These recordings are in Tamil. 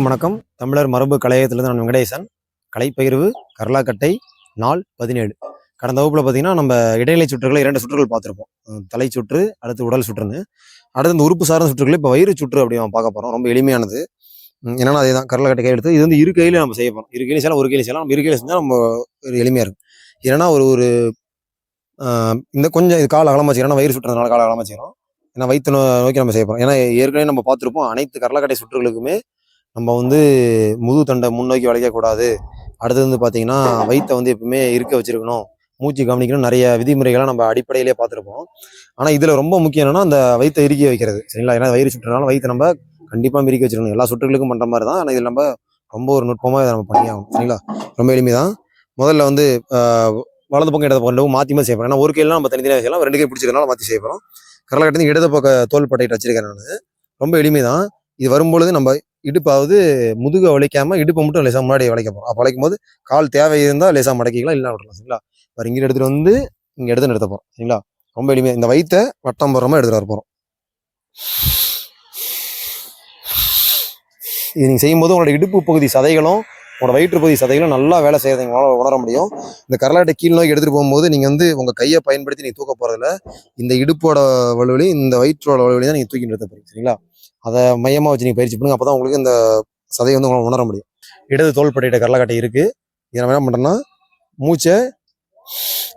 அனைவருக்கும் வணக்கம். தமிழர் மரபு கலையகத்திலிருந்து நான் வெங்கடேசன். கலைப்பயிர்வு கரலாக்கட்டை நாள் 17. கடந்த வகுப்புல பார்த்தீங்கன்னா நம்ம இடைநிலை சுற்றுகளை 2 சுற்றுகள் பார்த்துருப்போம். தலை சுற்று, அடுத்து உடல் சுற்றுன்னு. அடுத்து இந்த உறுப்பு சார்ந்த சுற்றுகள் இப்போ வயிறு சுற்று அப்படி நம்ம பார்க்க போகிறோம். ரொம்ப எளிமையானது. என்னன்னா அதே தான் கரலாக்கட்டை கை எடுத்து இது வந்து இரு கையில நம்ம செய்ய போகிறோம். இரு கையில செய்யலாம், ஒரு கையில செய்யலாம். நம்ம இரு கையில செஞ்சால் நம்ம ஒரு எளிமையாக இருக்கும். ஏன்னா ஒரு இந்த கொஞ்சம் இது கால் அகலமாக வச்சுக்கிறோம். வயிறு சுற்றுறதுனால கால் அகலமாக வச்சுக்கிறோம். ஏன்னா வயிற்று நோக்கி நம்ம செய்ய போகிறோம். ஏன்னா ஏற்கனவே நம்ம பார்த்துருப்போம் அனைத்து கரலாக்கட்டை சுற்றுகளுக்குமே நம்ம வந்து முது தண்டை முன்னோக்கி வளைக்கக்கூடாது. அடுத்தது வந்து பார்த்தீங்கன்னா வயிற்றை வந்து எப்பவுமே இருக்க வச்சிருக்கணும், மூச்சு கவனிக்கணும், நிறைய விதிமுறைகளை நம்ம அடிப்படையிலே பார்த்துருப்போம். ஆனால் இதில் ரொம்ப முக்கியம் என்னன்னா அந்த வயிற்றை இறுக்கி வைக்கிறது. சரிங்களா? ஏன்னா வயிறு சுற்றுனாலும் வயிற்றை நம்ம கண்டிப்பாக இறுக்கி வச்சிருக்கணும். எல்லா சுற்றுகளுக்கும் பண்ணுற மாதிரி தான். ஆனால் இதில் நம்ம ரொம்ப ஒரு நுட்பமாக இதை நம்ம பண்ணியாகணும். சரிங்களா? ரொம்ப எளிமை தான். முதல்ல வந்து வலது பக்கம் இடது பக்கம் மாற்றி மாற்றி செய்யப்போம். ஏன்னா ஒரு கையிலாம் நம்ம தனித்தனியாக செய்யலாம், 2 கை பிடிச்சிக்கிறனால மாற்றி செய்யப்போம். கரலாக்கட்டை இடது பக்க தோல் பட்டையிட்டு வச்சிருக்கேன் நான். ரொம்ப எளிமை தான். இது வரும்பொழுது நம்ம இடுப்பாவது முதுகை வளைக்காம இடுப்பை மட்டும் லேசாக முன்னாடி வளைக்க போகிறோம். அப்போ வளைக்கும் போது கால் தேவை இருந்தால் லேசாக மடக்கிக்கலாம், இல்லைனா விடலாம். சரிங்களா? இப்போ இங்கே எடுத்துகிட்டு வந்து இங்கே எடுத்து நிறுத்த போகிறோம். சரிங்களா? ரொம்ப எளிமையாக இந்த வயிற்றை வட்டம் போடுறோமா எடுத்துகிட்டு வர போகிறோம். இது நீங்கள் செய்யும்போது உங்களோட இடுப்பு பகுதி சதைகளும் உங்களோட வயிற்று பகுதி சதைகளும் நல்லா வேலை செய்யறதை உங்களால் உணர முடியும். இந்த கரலாட்டை கீழ் நோக்கி எடுத்துகிட்டு போகும்போது நீங்கள் வந்து உங்கள் கையை பயன்படுத்தி நீங்கள் தூக்க போகிறதில்ல, இந்த இடுப்போட வலுவலி இந்த வயிற்றோட வலுவலி தான் நீங்கள் தூக்கி நிறுத்த போகிறீங்க. சரிங்களா? அதை மையமாக வச்சு நீங்கள் பயிற்சி பண்ணுங்க. அப்போ தான் உங்களுக்கு இந்த சதையை வந்து உங்களால் உணர முடியும். இடது தோள்பட்டையிட்ட கரலாக்கட்டை இருக்குது. இதை நம்ம என்ன பண்ணுறோன்னா மூச்சை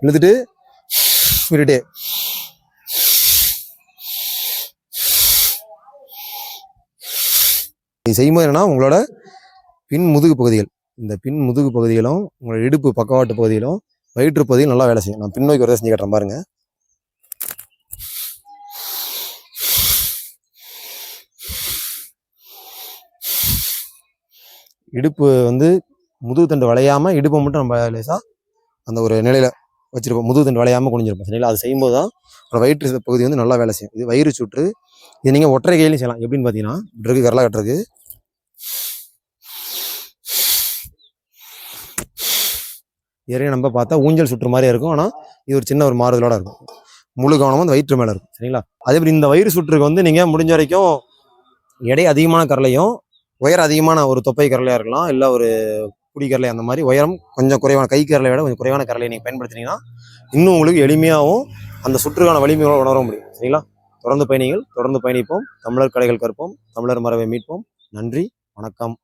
இழுத்துட்டு விட்டுட்டே இது செய்யும்போது என்னன்னா உங்களோட பின் முதுகு பகுதிகள், இந்த பின் முதுகு பகுதிகளும் உங்களோட இடுப்பு பக்கவாட்டு பகுதியிலும் வயிற்று பகுதியும் நல்லா வேலை செய்யும். நான் பின்னோக்கி வரதை செஞ்சு கட்டுறேன் பாருங்க. இடுப்பு வந்து முதுகு தண்டு வளையாமல் இடுப்பை மட்டும் நம்ம லேசாக அந்த ஒரு நிலையில் வச்சுருப்போம். முதுகு தண்டு வளையாமல் குனிஞ்சிருப்போம். சரிங்களா? அது செய்யும்போது தான் வயிற்று பகுதி வந்து நல்லா வேலை செய்யும். இது வயிறு சுற்று. இது நீங்கள் ஒற்றை கையிலையும் செய்யலாம். எப்படின்னு பார்த்தீங்கன்னா இப்படி இருக்கு கரலா கட்டுறதுக்கு. ஏற்கனவே நம்ம பார்த்தா ஊஞ்சல் சுற்று மாதிரியே இருக்கும். ஆனால் இது ஒரு சின்ன ஒரு மாறுதலோட இருக்கும். முழு கவனமும் அந்த வயிற்று மேலே இருக்கும். சரிங்களா? அதே மாதிரி இந்த வயிறு சுற்றுக்கு வந்து நீங்கள் முடிஞ்ச வரைக்கும் எடை அதிகமான கரலையும் உயரம் அதிகமான ஒரு தொப்பை கரலையாக இருக்கலாம், இல்லை ஒரு புடி கரலை, அந்த மாதிரி உயரம் கொஞ்சம் குறைவான கை கரலை விட கொஞ்சம் குறைவான கரலையை நீங்கள் பயன்படுத்தினீங்கன்னா இன்னும் உங்களுக்கு எளிமையாகவும் அந்த சுற்றுக்கான வலிமையோட உணர முடியும். சரிங்களா? தொடர்ந்து பயணிப்போம். தமிழர் கலைகள் கற்போம். தமிழர் மரபை மீட்போம். நன்றி, வணக்கம்.